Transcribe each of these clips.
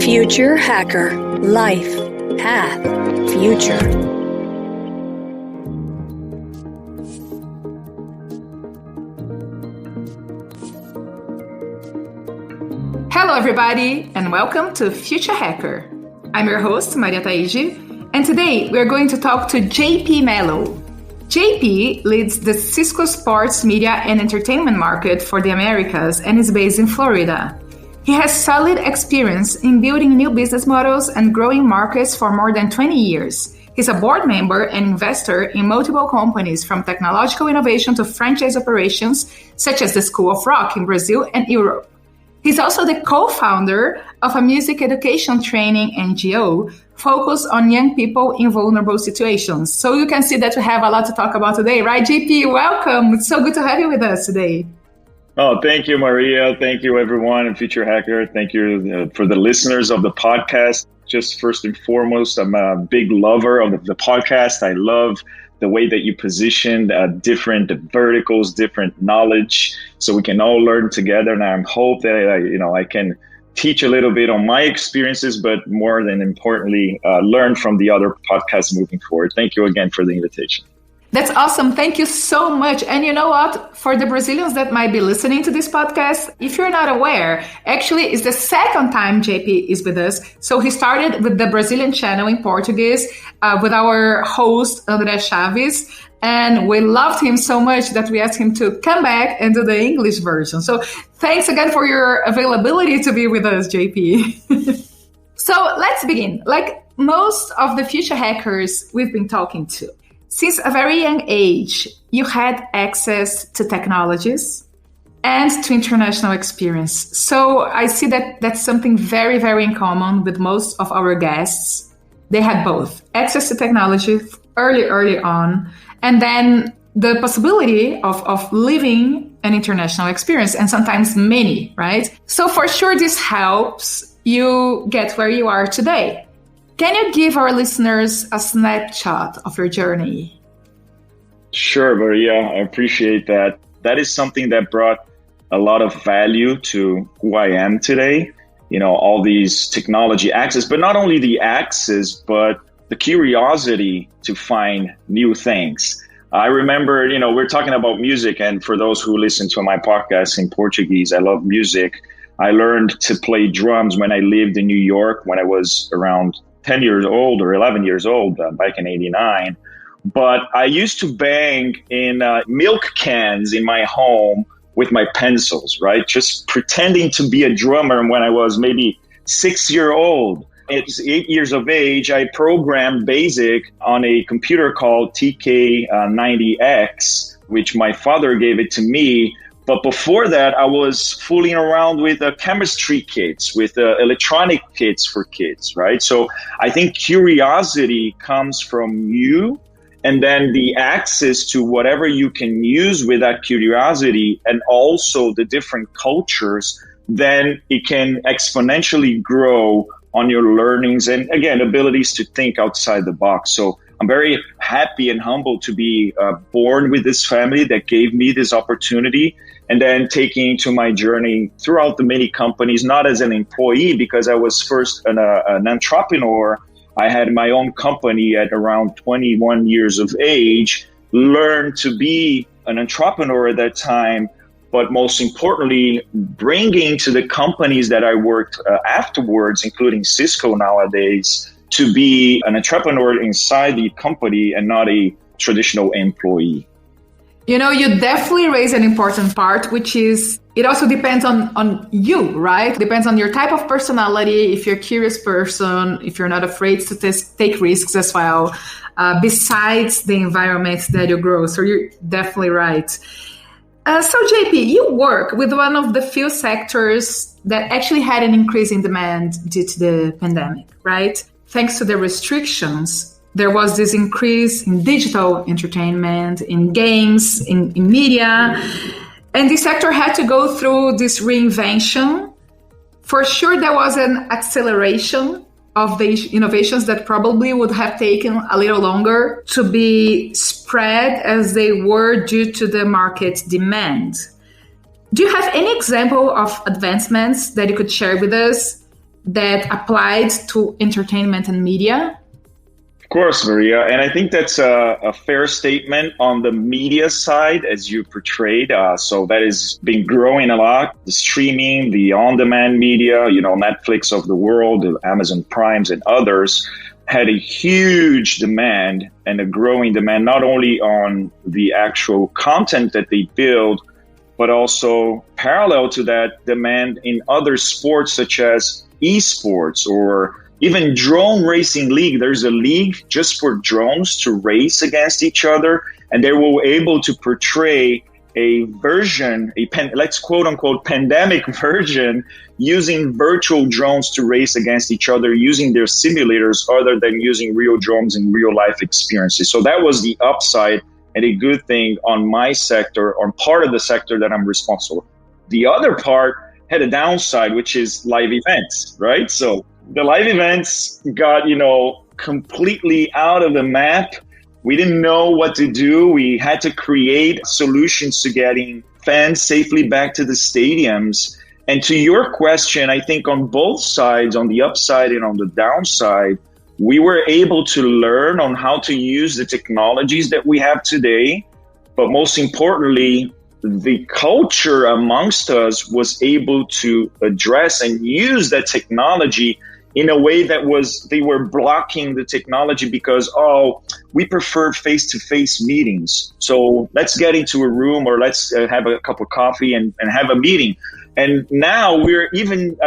Future Hacker. Life. Path. Future. Hello everybody and welcome to Future Hacker. I'm your host, Maria Taiji, and today we're going to talk to JP Melo. JP leads the Cisco Sports media and entertainment market for the Americas and is based in Florida. He has solid experience in building new business models and growing markets for more than 20 years. He's a board member and investor in multiple companies, from technological innovation to franchise operations, such as the School of Rock in Brazil and Europe. He's also the co-founder of a music education training NGO focused on young people in vulnerable situations. So you can see that we have a lot to talk about today, right, JP? Welcome. It's so good to have you with us today. Oh, thank you, Maria. Thank you, everyone, and Future Hacker. Thank you for the listeners of the podcast. Just first and foremost, I'm a big lover of the podcast. I love the way that you position different verticals, different knowledge, so we can all learn together. And I hope that I can teach a little bit on my experiences, but more than importantly, learn from the other podcasts moving forward. Thank you again for the invitation. That's awesome. Thank you so much. And you know what? For the Brazilians that might be listening to this podcast, if you're not aware, actually it's the second time JP is with us. So he started with the Brazilian channel in Portuguese with our host, André Chaves. And we loved him so much that we asked him to come back and do the English version. So thanks again for your availability to be with us, JP. So let's begin. Like most of the future hackers we've been talking to, since a very young age, you had access to technologies and to international experience. So I see that that's something very, very in common with most of our guests. They had both access to technology early on, and then the possibility of living an international experience, and sometimes many, right? So for sure, this helps you get where you are today. Can you give our listeners a snapshot of your journey? Sure, Maria. I appreciate that. That is something that brought a lot of value to who I am today. All these technology access, but not only the access, but the curiosity to find new things. I remember, we're talking about music, and for those who listen to my podcast in Portuguese, I love music. I learned to play drums when I lived in New York when I was around 10 years old or 11 years old, back in 89. But I used to bang in milk cans in my home with my pencils, right? Just pretending to be a drummer when I was maybe 6 years old. At 8 years of age, I programmed BASIC on a computer called TK90X, which my father gave it to me. But before that, I was fooling around with chemistry kits, with electronic kits for kids, right? So I think curiosity comes from you, and then the access to whatever you can use with that curiosity, and also the different cultures, then it can exponentially grow on your learnings and, again, abilities to think outside the box. So I'm very happy and humbled to be born with this family that gave me this opportunity, and then taking to my journey throughout the many companies, not as an employee, because I was first an entrepreneur. I had my own company at around 21 years of age, learned to be an entrepreneur at that time, but most importantly, bringing to the companies that I worked afterwards, including Cisco nowadays, to be an entrepreneur inside the company and not a traditional employee. You definitely raise an important part, which is it also depends on you, right? Depends on your type of personality, if you're a curious person, if you're not afraid to take risks as well, besides the environment that you grow. So you're definitely right. So JP, you work with one of the few sectors that actually had an increase in demand due to the pandemic, right? Thanks to the restrictions, there was this increase in digital entertainment, in games, in media, and the sector had to go through this reinvention. For sure, there was an acceleration of the innovations that probably would have taken a little longer to be spread as they were due to the market demand. Do you have any example of advancements that you could share with us? that applied to entertainment and media? Of course, Maria. And I think that's a fair statement on the media side, as you portrayed. So that has been growing a lot. The streaming, the on-demand media, Netflix of the world, Amazon Primes and others had a huge demand and a growing demand, not only on the actual content that they build, but also parallel to that demand in other sports such as esports or even drone racing league. There's a league just for drones to race against each other, and they were able to portray a version, let's quote unquote pandemic version, using virtual drones to race against each other, using their simulators other than using real drones in real life experiences. So that was the upside and a good thing on my sector, on part of the sector that I'm responsible for. The other part had a downside, which is live events, right? So the live events got, completely out of the map. We didn't know what to do. We had to create solutions to getting fans safely back to the stadiums. And to your question, I think on both sides, on the upside and on the downside, we were able to learn on how to use the technologies that we have today. But most importantly, the culture amongst us was able to address and use that technology in a way that they were blocking the technology because, we prefer face-to-face meetings. So let's get into a room or let's have a cup of coffee and have a meeting. And now we're even,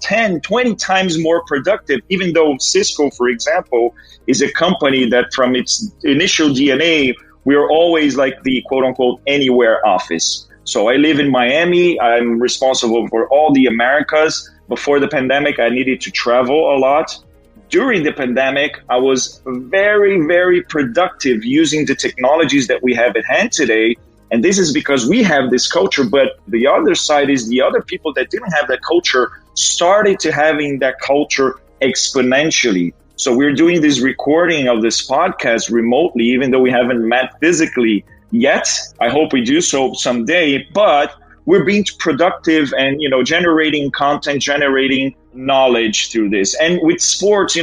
10, 20 times more productive, even though Cisco, for example, is a company that from its initial DNA, we're always like the quote-unquote anywhere office. So I live in Miami. I'm responsible for all the Americas. Before the pandemic, I needed to travel a lot. During the pandemic, I was very, very productive using the technologies that we have at hand today. And this is because we have this culture. But the other side is the other people that didn't have that culture started to having that culture exponentially. So we're doing this recording of this podcast remotely, even though we haven't met physically yet. I hope we do so someday. But we're being productive and, generating content, generating knowledge through this. And with sports,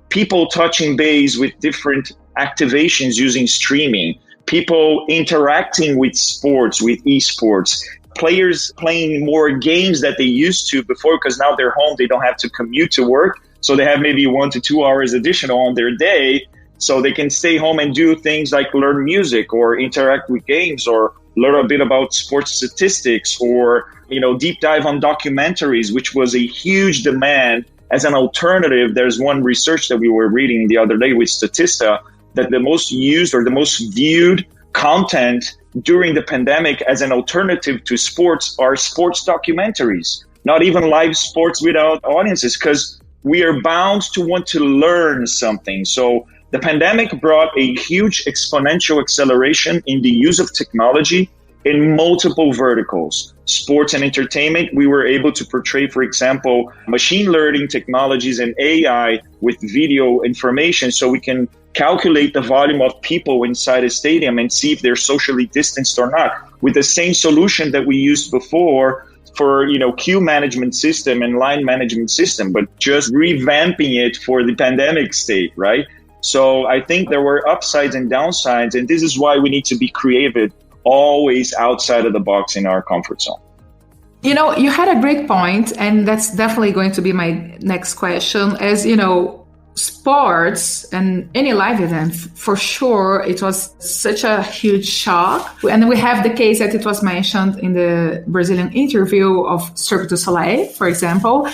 people touching base with different activations using streaming, people interacting with sports, with esports, players playing more games that they used to before because now they're home, they don't have to commute to work. So they have maybe 1 to 2 hours additional on their day. So they can stay home and do things like learn music or interact with games or learn a bit about sports statistics or, deep dive on documentaries, which was a huge demand as an alternative. There's one research that we were reading the other day with Statista that the most used or the most viewed content during the pandemic as an alternative to sports are sports documentaries, not even live sports without audiences, because we are bound to want to learn something. So the pandemic brought a huge exponential acceleration in the use of technology in multiple verticals. Sports and entertainment, we were able to portray, for example, machine learning technologies and AI with video information so we can calculate the volume of people inside a stadium and see if they're socially distanced or not. With the same solution that we used before for, queue management system and line management system, but just revamping it for the pandemic state, right? So I think there were upsides and downsides, and this is why we need to be creative, always outside of the box in our comfort zone. You had a great point, and that's definitely going to be my next question. As sports and any live event, for sure, it was such a huge shock. And we have the case that it was mentioned in the Brazilian interview of Cirque du Soleil, for example,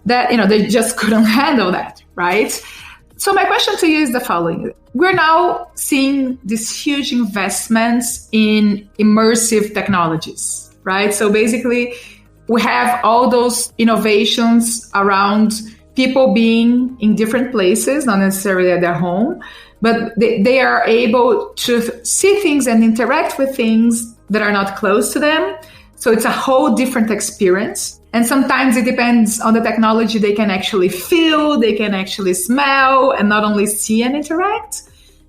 that, they just couldn't handle that, right? So my question to you is the following. We're now seeing these huge investments in immersive technologies, right? So basically, we have all those innovations around people being in different places, not necessarily at their home, but they are able to see things and interact with things that are not close to them. So it's a whole different experience. And sometimes it depends on the technology. They can actually feel, they can actually smell, and not only see and interact.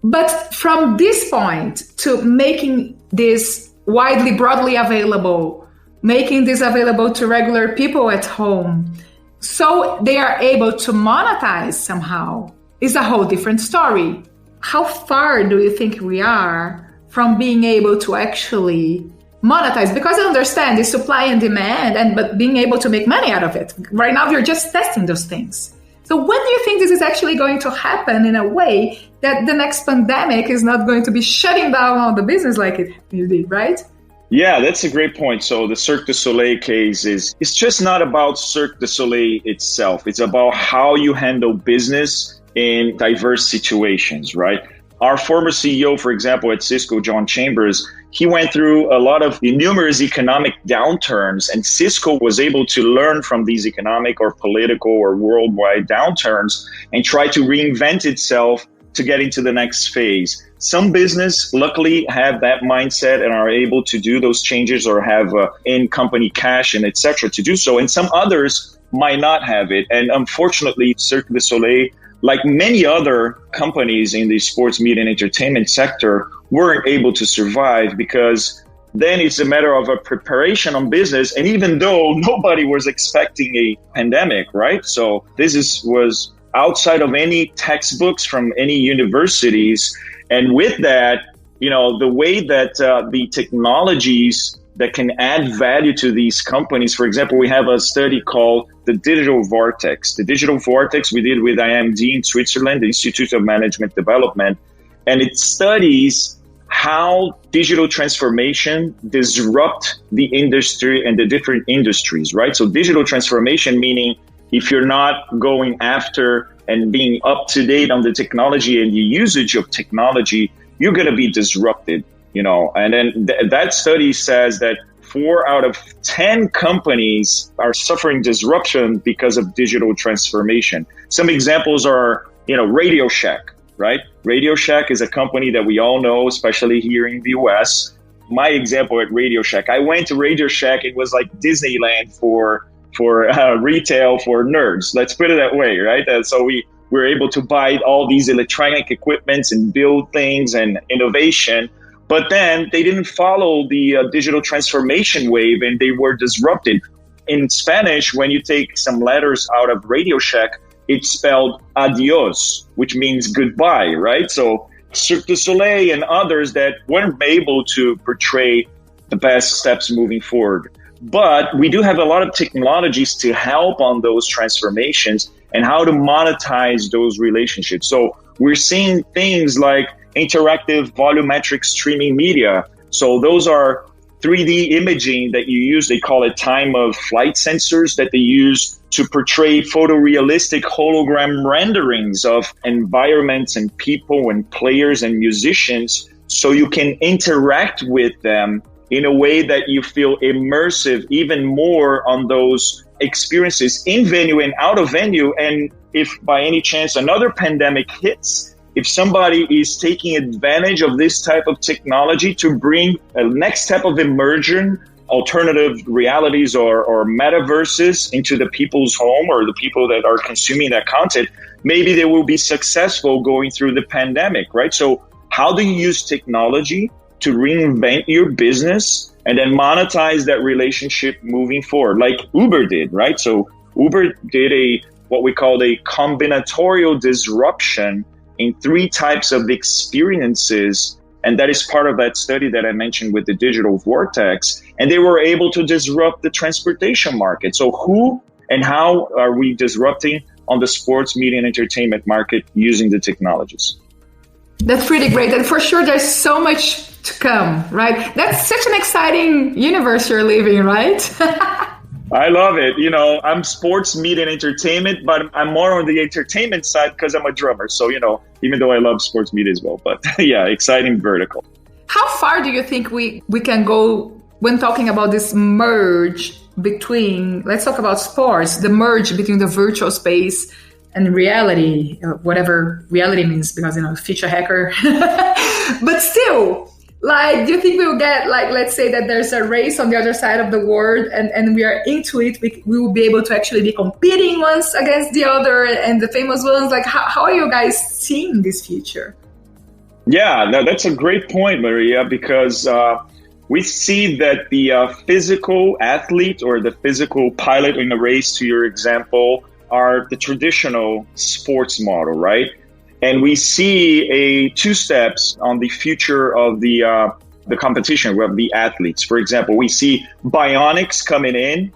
But from this point to making this broadly available, making this available to regular people at home, so they are able to monetize somehow, is a whole different story. How far do you think we are from being able to actually monetize? Because I understand the supply and demand, but being able to make money out of it. Right now, you're just testing those things. So when do you think this is actually going to happen in a way that the next pandemic is not going to be shutting down all the business like it did, right? Yeah, that's a great point. So the Cirque du Soleil case it's just not about Cirque du Soleil itself. It's about how you handle business in diverse situations, right? Our former CEO, for example, at Cisco, John Chambers, he went through a lot of numerous economic downturns, and Cisco was able to learn from these economic or political or worldwide downturns and try to reinvent itself to get into the next phase. Some business, luckily, have that mindset and are able to do those changes or have in-company cash and et cetera to do so. And some others might not have it. And unfortunately, Cirque du Soleil, like many other companies in the sports, media, and entertainment sector, weren't able to survive because then it's a matter of a preparation on business. And even though nobody was expecting a pandemic, right? So this was outside of any textbooks from any universities. And with that, the way that the technologies that can add value to these companies, for example, we have a study called the Digital Vortex. The Digital Vortex we did with IMD in Switzerland, the Institute of Management Development, and it studies how digital transformation disrupt the industry and the different industries, right? So digital transformation meaning if you're not going after and being up to date on the technology and the usage of technology, you're going to be disrupted, And then that study says that 4 out of 10 companies are suffering disruption because of digital transformation. Some examples are, Radio Shack, right? Radio Shack is a company that we all know, especially here in the US. My example at Radio Shack, I went to Radio Shack. It was like Disneyland for retail for nerds. Let's put it that way, right? And so we were able to buy all these electronic equipments and build things and innovation. But then they didn't follow the digital transformation wave and they were disrupted. In Spanish, when you take some letters out of Radio Shack, it's spelled adios, which means goodbye, right? So Cirque du Soleil and others that weren't able to portray the best steps moving forward. But we do have a lot of technologies to help on those transformations and how to monetize those relationships. So we're seeing things like interactive volumetric streaming media. So those are 3D imaging that you use. They call it time of flight sensors that they use to portray photorealistic hologram renderings of environments and people and players and musicians so you can interact with them in a way that you feel immersive even more on those experiences in venue and out of venue. And if by any chance another pandemic hits, if somebody is taking advantage of this type of technology to bring a next step of immersion, alternative realities or metaverses into the people's home or the people that are consuming that content, maybe they will be successful going through the pandemic, right? So how do you use technology to reinvent your business and then monetize that relationship moving forward, like Uber did, right? So Uber did what we call a combinatorial disruption in 3 types of experiences. And that is part of that study that I mentioned with the Digital Vortex. And they were able to disrupt the transportation market. So who and how are we disrupting on the sports, media, and entertainment market using the technologies? That's pretty great. And for sure, there's so much to come, right? That's such an exciting universe you're living, right? I love it. I'm sports, media, and entertainment, but I'm more on the entertainment side because I'm a drummer. So, even though I love sports media as well, but yeah, exciting vertical. How far do you think we can go when talking about this merge between, let's talk about sports, the merge between the virtual space and reality, whatever reality means, because, future hacker. But still, do you think we'll get, let's say that there's a race on the other side of the world and we are into it, we will be able to actually be competing ones against the other and the famous ones? How are you guys seeing this future? Yeah, no, that's a great point, Maria, because we see that the physical athlete or the physical pilot in a race, to your example, are the traditional sports model, right? And we see two steps on the future of the competition of the athletes. For example, we see bionics coming in,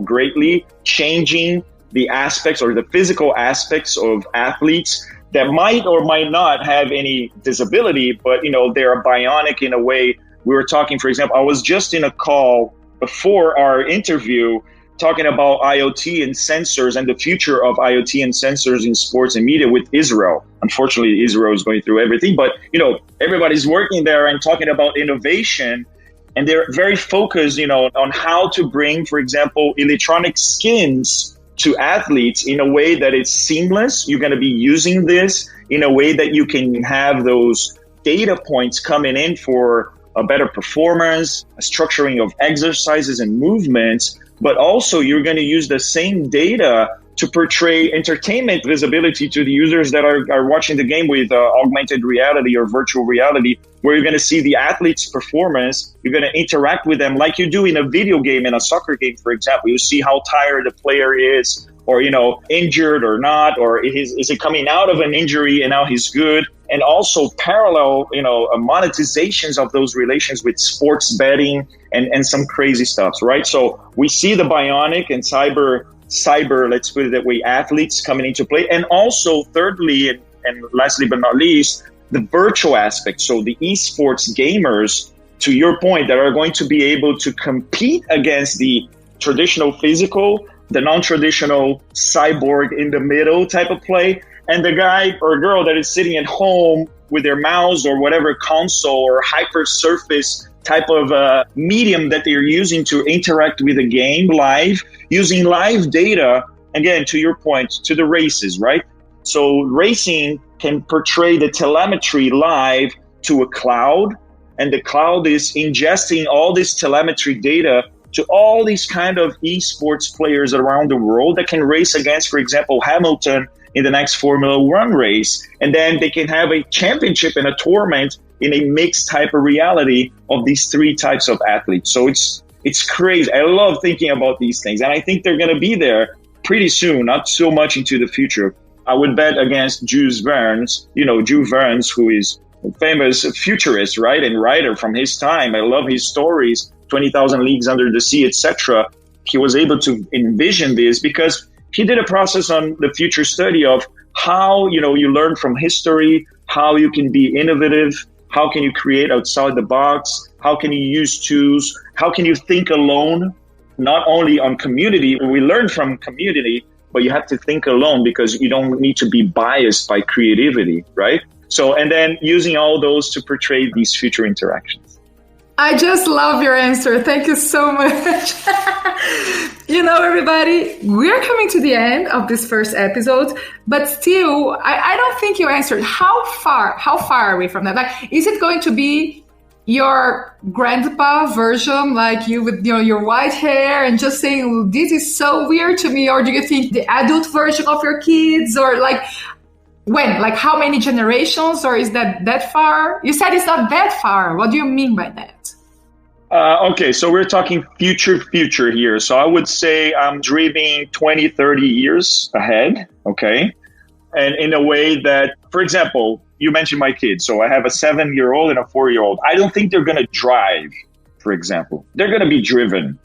greatly changing the aspects or the physical aspects of athletes that might or might not have any disability, but, they're bionic in a way. We were talking, for example, I was just in a call before our interview talking about IoT and sensors and the future of IoT and sensors in sports and media with Israel. Unfortunately, Israel is going through everything, but everybody's working there and talking about innovation, and they're very focused, on how to bring, for example, electronic skins to athletes in a way that it's seamless. You're going to be using this in a way that you can have those data points coming in for a better performance, a structuring of exercises and movements, but also you're going to use the same data to portray entertainment visibility to the users that are watching the game with augmented reality or virtual reality, where you're going to see the athlete's performance. You're going to interact with them like you do in a video game, in a soccer game, for example. You see how tired the player is, or, injured or not, or is he coming out of an injury and now he's good? And also parallel, monetizations of those relations with sports betting and some crazy stuff, right? So we see the bionic and cyber, let's put it that way, athletes coming into play. And also thirdly, and lastly but not least, the virtual aspect. So the esports gamers, to your point, that are going to be able to compete against the traditional physical, the non-traditional cyborg in the middle type of play, and the guy or girl that is sitting at home with their mouse or whatever console or hyper surface type of medium that they're using to interact with the game live, using live data, again, to your point, to the races, right? So racing can portray the telemetry live to a cloud, and the cloud is ingesting all this telemetry data to all these kind of esports players around the world that can race against, for example, Hamilton in the next Formula One race. And then they can have a championship and a tournament in a mixed type of reality of these three types of athletes. So it's crazy. I love thinking about these things. And I think they're going to be there pretty soon, not so much into the future. I would bet against Jules Verne, Jules Verne, who is a famous futurist, right? And writer from his time. I love his stories, 20,000 Leagues Under the Sea, etc. He was able to envision this because he did a process on the future study of how, you learn from history, how you can be innovative, how can you create outside the box, how can you use tools, how can you think alone, not only on community. We learn from community, but you have to think alone because you don't need to be biased by creativity, right? So, and then using all those to portray these future interactions. I just love your answer. Thank you so much. Everybody, we're coming to the end of this first episode, but still, I don't think you answered how far are we from that? Like, is it going to be your grandpa version, like you with your white hair and just saying, this is so weird to me? Or do you think the adult version of your kids, or like when, like how many generations, or is that far? You said it's not that far. What do you mean by that? Okay, so we're talking future here. So I would say I'm dreaming 20, 30 years ahead, okay? And in a way that, for example, you mentioned my kids. So I have a 7-year-old and a 4-year-old. I don't think they're going to drive, for example. They're going to be driven.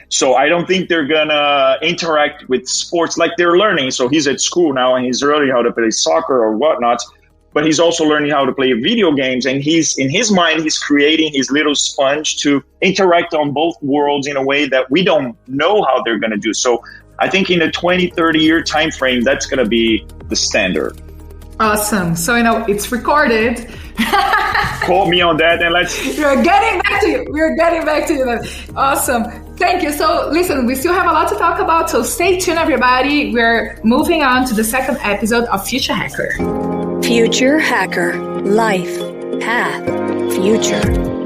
So I don't think they're going to interact with sports like they're learning. So he's at school now and he's learning how to play soccer or whatnot. But he's also learning how to play video games. And in his mind, he's creating his little sponge to interact on both worlds in a way that we don't know how they're going to do. So I think in a 20, 30-year time frame, that's going to be the standard. Awesome. So, it's recorded. Quote me on that and let's... We're getting back to you. Awesome. Thank you. So listen, we still have a lot to talk about. So stay tuned, everybody. We're moving on to the second episode of Future Hacker. Future Hacker. Life. Path. Future.